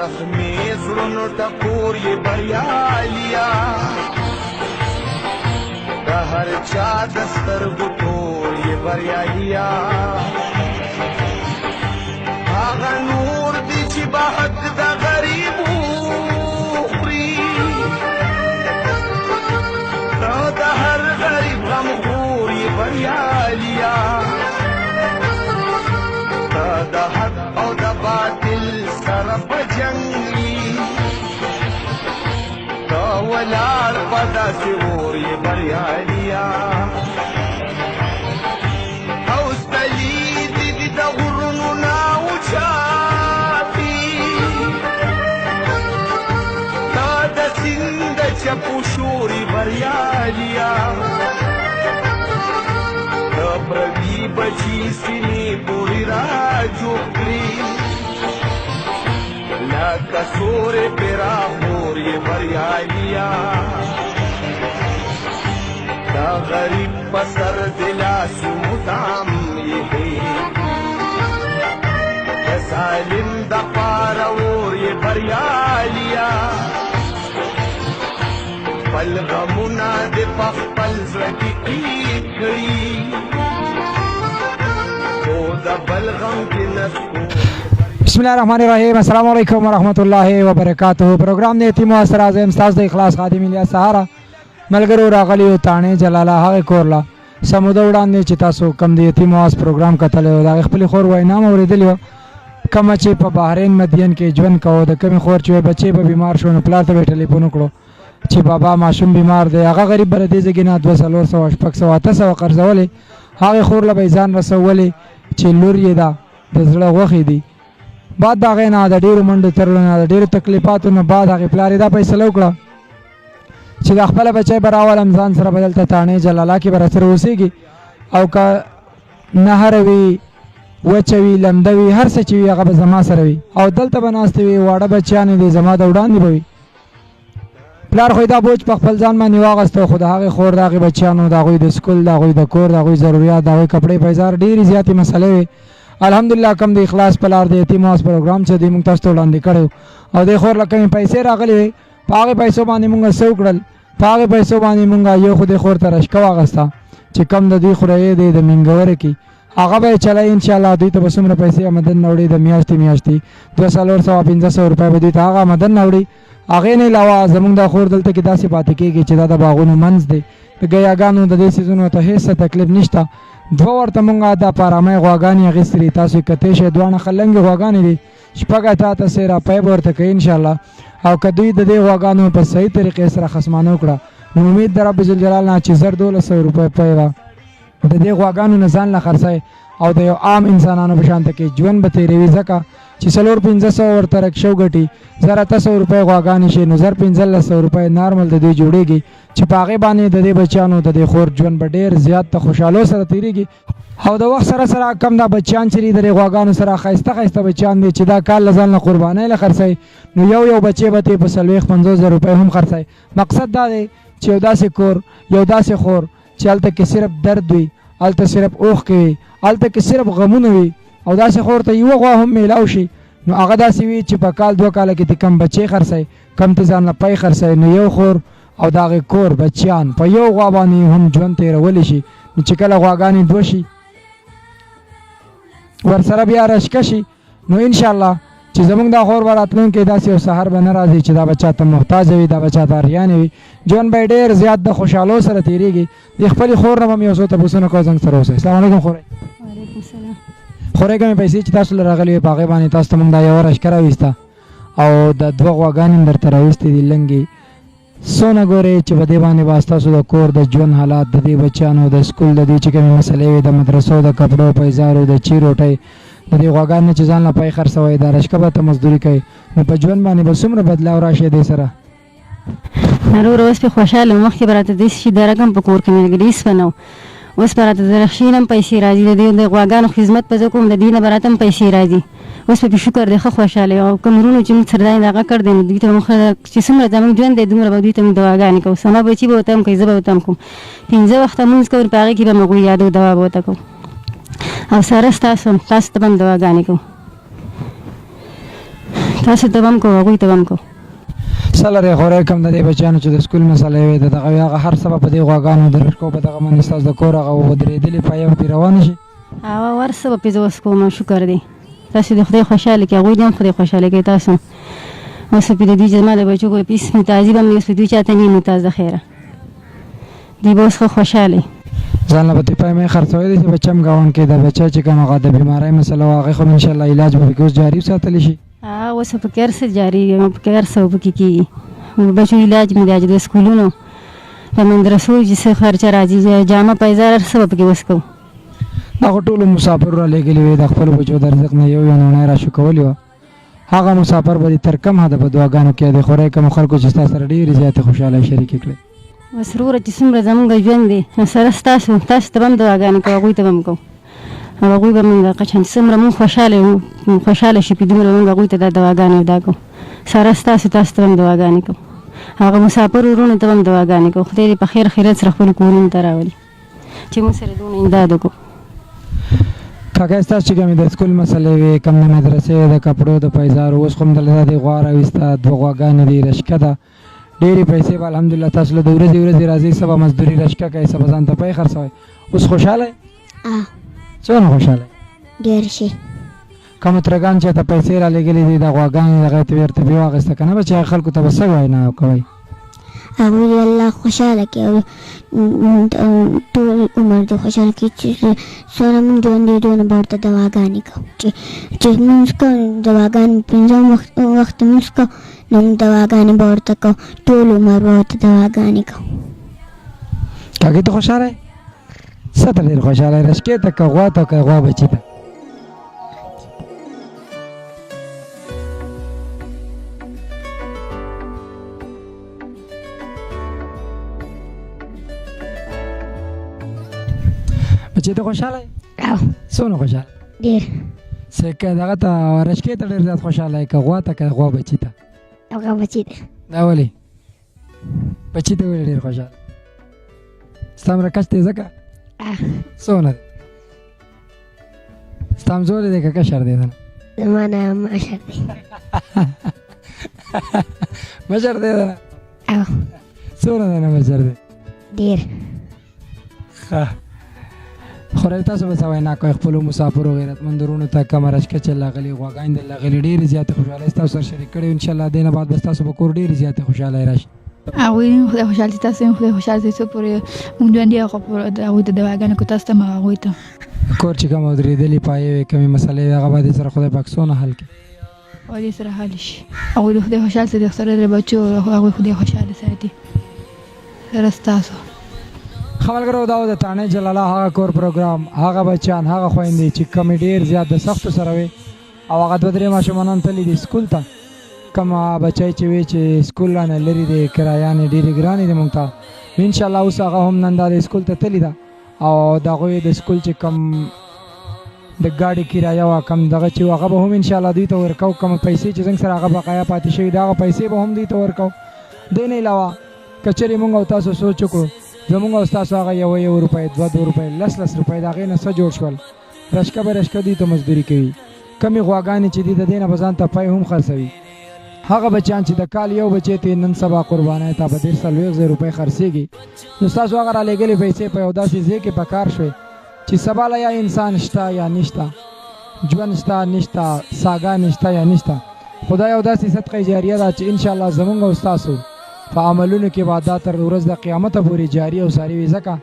زخمی زړونو ټکور یې بریالیا د هر چا د سترګو تور یې بریالیا هغه نور دی چې به حق د غریبو خوري د هر غریب غم خور یې بریالیا د حق او د باطل سره په جنګي دا ولاړ په داسې اور یې بریالیا حوصلې دې د غرونو نه اوچاتي دا د سیند د چپو شور یې بریالیا پردی بچی سینې پورې راجوړ کړي لکه سورې پرې راخور یې بریالیا دا غریب په سر د لاسو مدام یې د ظالم د پاره اور یې بریالیا خپل غمونه د په خپل زړه کې قید کړي بسم الله الرحمن الرحیم. السلام علیکم ورحمۃ اللہ وبرکاتہ. پروگرام نے یتیم واستر اعظم استاد اخلاص خادم الیاس سهارا ملګرو راغلیو تانه جلالہ هغه کورلا سموده وړاندې چې تاسو کم دی یتیم واس پروگرام کتلو دا خپل خور وینام اوریدلیو کم چې په بحرین مدین کې ژوند کوو د کمی خور چې بچي په بیمار شو نو پلار ته ټلیفون وکړو چې بابا ماشوم بیمار دی هغه غریب بر دې ځګینه 200 800 قرضولې هغه خور له بیزان رسولې چې لور یې دا د زړه غوښې دي بعد د هغې نه د ډېرو منډو ترلو نه د ډېرو تکلیفاتو نه بعد هغې پلار یې دا فیصله وکړه چې د خپله بچی به راولم ځان سره به دلته تانې جلاله کې به راسره اوسېږي او که نهر وي وچه وي لمده وي هر څه چې وي هغه به زما سره وي او دلته به ناستې وي واړه بچیان یې دي زما د وړاندې به وي پلار خو دا بوج په خپل ځان باندې واغسته خو د هغې خور د هغې بچیانو د هغوی د سکول د هغوی د کور د هغوی ضروریات د هغوی کپړې پیزار ډېرې زیاتې مسلې وې الحمدلله کم د اخلاص په لار د یتیم واس پروګرام چې دوی موږ تاسو ته وړاندې کړی او دې خور له کمې پیسې راغلې وې په هغې پیسو باندې موږ څه وکړل په هغې پیسو باندې موږ یو خو دې خور ته رشکه واغسته چې کم د دوی خورایې دی د مینګوره کې هغه به یې چلوي انشاءالله دوی ته به څومره پیسې آمدن نه وړي د میاشتې 200 روپۍ به دوی ته هغه آمدن نه وړي هغې نه علاوه زموږ دا خور دلته کې داسې پاتې کېږي چې دا د باغونو منځ دی د ګیاګانو د دې سیزونو ته هېڅ تکلیف نشته دوه ورته مونږ دا په ارامۍ غواګانې اخیستې دي تاسو یې کتی شئ دواړه خلنګې غواګانې دي شپږ اتیا ته سیره پی به ورته کوي انشاءالله او که دوی د دې غواګانو په صحیح طریقې سره خصمانه وکړه نو امید د رب ذوالجلال نه چې 1200 روپۍ پی به د دې غواګانو نه ځان له خرڅئ او د یو عام انسانانو په شانته کې ژوند به تېروي ځکه چې 400-500 ورته رکشو ګټي 1800 روپۍ غواګانې شي نو 1500 روپۍ نارمل د دوی جوړېږي چې په هغې باندې د دې بچیانو د دې خور ژوند به ډېر زیات د خوشحالو سره تېرېږي او د وخت سره سره کم دا بچیان چې دي د دې غواګانو سره ښایسته ښایسته بچیان دي چې دا کال له ځان له قربانۍ له خرڅوي نو یو بچی به ترې په 40-50 روپۍ هم خرڅوي مقصد دا دی چې یو داسې کور یو داسې خور چې هلته کې صرف درد وي هلته صرف اوښکې وي هلته کې صرف غمونه وي او داسې خور ته یوه غوا هم میلاو شي نو هغه داسې وي چې په کال 2 کاله کې ته کم بچی خرڅوي کم ته ځان له پی خرڅوي نو یو خور او د هغې کور بچیان په یو غوا باندې هم ژوند تېرولی شي نو چې کله غواګانې 2 شي ورسره بیا رشکه شي نو انشاءالله چې زموږ دا خور به راتلونکی داسې یو سهار به نه راځي چې دا بچا ته محتاجه وي دا بچا ته اریانې وي ژوند به یې ډېر زیات د خوشحالو سره تېرېږي د خپلې خور نه به م یو څو تپوسونه کوو زنګ سره اوسئ السلام علیکم خورئ وعلیکم السلام خورئ کومې پیسې چې تاسو له راغلې وې په هغې باندې تاسو ته موږ دا یوه رشکه راویسته او د 2 غواګانې هم درته راویستې دي لنګې څونه ګورئ چې په دې باندې به ستاسو د کور د ژوند حالات د دې بچیانو د سکول د دې چې کومې مسلې وي د مدرسو د کپړو پیزارو د چی روټۍ د دې غواګانو چې ځان له پی خرڅوئ دا رشکه به ته مزدوري کوئ نو په ژوند باندې به څومره بدلاو راشي دې سره وروره اوس پې خوشحاله وم مخکې به راته داسې شي درک هم په کور کې مې لږ هېڅ به نه و اوس به راته د رخشي نه هم پیسې راځي د دې د غواګانو خدمت به زه کوم د دې نه به راته هم پیسې راځي اوس به پې شکر دی ښه خوشحاله یم او کوم وروڼو چې موږ سره دا دغه کړ دی نو دوی ته موږ چې څومره زموږ ژوند دی دومره به دوی ته موږ دواګانې کوو سما بچي به ورته هم کوي زه به ورته هم کوم 5 وخته مونځ کوو په هغې کې به موږ یادو دوا به ورته کوو او سره ستاسو ته به هم دواګانې کوو تاسو ته هم کوو هغوی ته هم کوو. څه لرې خورئ کوم د دې بچیانو چې د سکول مسله وي د دغه هغه هر څه به په دې غواګانو د رشکو په دغه باندې ستاسو د کور هغه ودرېدلې پایه به پرې روانه شي؟ هغه ورڅه به پرې زه اوس کوم شکر دی. تاسو د خدای خوشحاله کړئ هغوی دې هم خدای خوشحاله کړئ. تاسو اوس په دوی چې زما د بچو ګوره پیس متازي به مې اوس په دوی چاته نه متاز د خیره دوی به اوس ښه خوشحاله ځان له به ترې پیمې خرڅوی دی چې بچه هم ګاونډ کې د بچه چې کوم هغه د بیمارۍ مسله وه هغې خو انشاءالله علاج به پکې اوس جاري وساتلی شي. اوس پکې هر څه جاري پکې هر څه پکې کېږي. بچو علاج ملاج د سکولونو په مدرسو چې څه خرچه راځي جامه پیزار هر څه به پکې اوس کوو. دا خو ټولو مسافر را لېږلي وي د خپلو بچو د رزق نه یو نونی را شو کولې وه. هغه مسافر به دې تر کم حده په دعاګانو کې د خورئ کومو خلکو چې ستا سره ډېرې زیاتې خوشحالۍ شریکې کړې. بس وروره چې څومره زموږ ژوند دی سره ستاسو ته به هم دعاګانې کوو هغوی ته به هم کوو او هغوی به مونږ قشن څومره مونږ خوشحاله شي په دومره مونږ هغوی ته دا دعاګانې ادا کوو. سره ستاسو ته هم دعاګانې کوو. هغه مسافر ورونو ته هم دعاګانې کوو. خدای دې په خیر خیرت سره خپلو کورونو ته راولي چې مونږ سره دونه امداد وکړو. کاکا ستاسو چې کومې د سکول مسلې وې کوم د مدرسې د کپړو د پیزارو اوس خو هم دلته دې غوا راویسته دوه غواګانې دي رشکه ده ډېرې پیسې به الحمدلله تاسو له د ورځې راځئ سبا مزدوري رشکه کوئ سبا ځان ته پی خرڅوئ. اوس خوشحاله یې؟ څونه خوشحاله یې؟ ډېر ښه. کوم ترګان چې ته پیسې را لېږلې دي د غواګانې دغه ته بېرته بې واخېسته که نه به چې خلکو ته به څه وینا کوئ؟ هغوی دې الله خوشحاله کړي او ټول عمر دې خوشحاله کړي چې څونه مونږ ژوند دی دونه به ورته دواګانې کوو چې مونځ کوو دواګانې پنځم وخت مونځ کوو نو مونږ دواګانې به ورته کوو ټول عمر به ورته دواګانې کوو. کاکې ته خوشحاله یې؟ څه ته ډېر خوشحاله یې رشکې ته که غوا ته که غوا بچي ته؟ بچې ته خوشحاله یې؟ څونه خوشحاله؟ ډېر. څه که دغه ته رشکې ته ډېر زیات خوشحاله یې که غوا ته که غوا بچي ته؟ هغه بچي ته. دا ولې؟ بچي ته ولې ډېر خوشحاله؟ ستا مرکز دی ځکه؟ څونه دی؟ ستا همزولی دی که کشر دی دنه؟ زما نه مشر دی. مشر دی دنه؟ څونه دنه مشر دی؟ ډېر. ښه خورئ تاسو به څه وینا کوئ خپلو مسافرو غیرتمند ورونو ته کومه رشکه چې راغلې غواګانې در راغلې ډېرې زیاتې خوشحالۍ ستاسو سره شریک کړې انشاءالله دې نه بعد به ستاسو په کور ډېرې زیاتې خوشحالۍ راشي. هغوی خدای خوشحال شي تاسو هم خدای خوشحال شي څوک پورې مونږ ژوند یې هغوی ته دواګانې کوو تاسو ته هم هغوی ته کور چې کومه ودرېدلې پایې وې کومې مسلې وې هغه به دې سره خدای پاک څونه حل کړي او دې سره حل شي. هغوی د خدای خوشحال ساتي سره د بچو هغوی خدای خوشحاله ساتي سره ستاسو. ښه ملګرو دا و د تانې جلالہ هغه کور پروګرام هغه بچیان هغه خویندې چې کمې ډېر زیات د سختو سره وې او هغه دوه درې ماشومانان تللي دي سکول ته کوم بچی چې وی چې سکول نه لري دی کرایانې ډېرې ګرانې دي مونږ ته انشاءالله اوس هغه هم نن دا د سکول ته تللي ده او د هغوی د سکول چې کوم د ګاډي کرایه وه کم دغه چې هغه به هم انشاءالله دوی ته ورکوو کومه پیسې چې زموږ سره هغه بقایا پاتې شوي د هغه پیسې به هم دوی ته ورکوو. دې نه علاوه که چېرې مونږ او تاسو سوچ وکړو زمونږ او ستاسو هغه یو روپۍ دوه روپۍ لس روپۍ د هغې نه څه جوړ شول رشکه به رشکه دوی ته مزدوري کوي کمې غواګانې چې دي د دې نه به ځان ته پی هم خرڅوي. هغه بچیان چې د کال یو بچی ته نن سبا قربانۍ ته په 140 روپۍ خرڅېږي نو ستاسو هغه رالیږلې پیسې په یو داسې ځای کې په کار شوې چې سبا له یا انسان شته یا نشته ژوند شته نشته ساګانې شته یا نشته خو دا یو داسې صدقه جاریه ده چې انشاءالله زمونږ او ستاسو په عملونو کې به دا تر ورځ د قیامته پورې جاري او ساري وي ځکه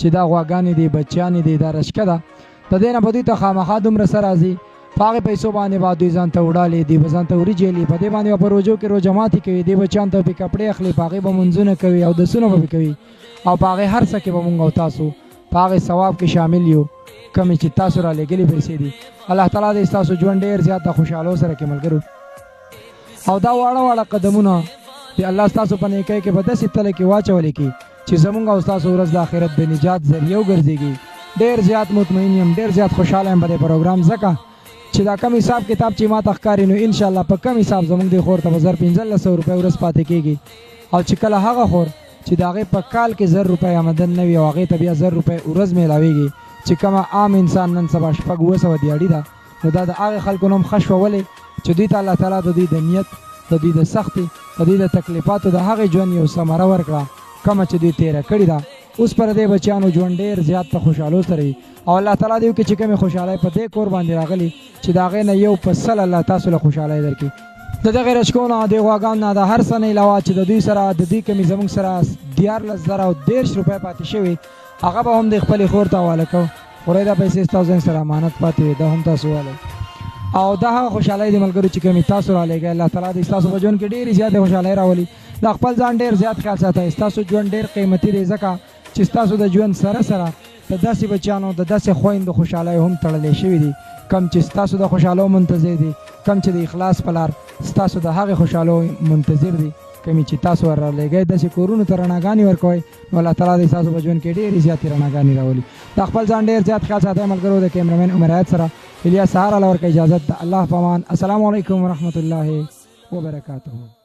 چې دا غواګانې دي بچیانې دي دا رشکه ده د دې نه به دوی ته خامخا دومره څه راځي په هغې پیسو باندې به دوی ځان ته وړالې دي به ځان ته وریجې په دې باندې به په روژو کې روژه ماتې کوي دې بچیانو ته پې کپړې اخلي په هغې به منځونه کوي او دسونه به پې کوي او په هغې هر څه کې به مونږ او تاسو په هغې ثواب کې شامل یو کومې چې تاسو رالیږلې پیسې دي. الله تعالی دې ستاسو ژوند ډېر زیات د خوشحالو سره کې ملګرو او دا واړه واړه قدمونه چې الله ستاسو په نیکۍ کې به داسې تله کې واچولې کړي چې زمونږ او ستاسو ورځ د آخرت د نجات ذریعه وګرځېږي. ډېر زیات مطمئن یم ډېر زیات خوشحاله یم په دې پروګرام ځکه چې دا کم حساب کتاب چې ما ته ښکاري نو انشاءالله په کم حساب زمونږ دې خور ته به 1500 روپۍ ورځ پاتې کېږي او چې کله هغه خور چې د هغې په کال کې 1000 روپۍ آمدن نه وي او هغې ته بیا 1000 روپۍ ورځ میلاویږي چې کومه عام انسان نن سبا 600 دیاړي ده نو دا د هغې خلکو نه هم ښه شوه ولې چې دوی ته الله تعالی د دوی د نیت د دوی د سختې د دوی د تکلیفاتو د هغې ژوند یو ثمره ورکړه کومه چې دوی تېره کړې ده. اوس پر دې بچیانو ژوند ډېر زیات په خوشحالو سره وي او الله تعالی دې وکړي چې کومې خوشحالۍ په دې کور باندې راغلي چې د هغې نه یو په سل الله تاسو له خوشحالۍ درکړي. د دغې رچکو نه د غواګانو نه د هر څه نه علاوه چې د دوی سره د دوی کمې زموږ سره 14,013 روپۍ پاتې شوي هغه به هم د خپلې خور ته حواله کوو. خورئ دا پیسې ستاسو سره امانت پاتې وي دا هم تاسو والئ او دا هغه خوشحالۍ د ملګرو چې کومې تاسو رالیږئ الله تعالی دې ستاسو په ژوند کې ډېرې زیاتې خوشحالۍ راولي. د خپل ځان ډېر زیات خیال ساتئ. ستاسو ژوند ډېر قیمتي دی ځکه چې ستاسو د ژوند سره سره د داسې بچیانو د داسې خویندو خوشحالۍ هم تړلې شوي دي کم چې ستاسو د خوشحالو منتظر دي کم چې د اخلاص په لار ستاسو د هغې خوشحالو منتظر دي کمې چې تاسو ور رالیږئ داسې کورونو ته رڼاګانې ورکوئ نو الله تعالی دې ستاسو په ژوند کې ډېرې زیاتې رڼاګانې راولي. د خپل ځان ډېر زیات خیال ساتئ ملګرو. د کیمرمین عمر سره الیاس سهارا له ورکه اجازت ده. الله په امان. السلام علیکم ورحمت الله وبرکاته.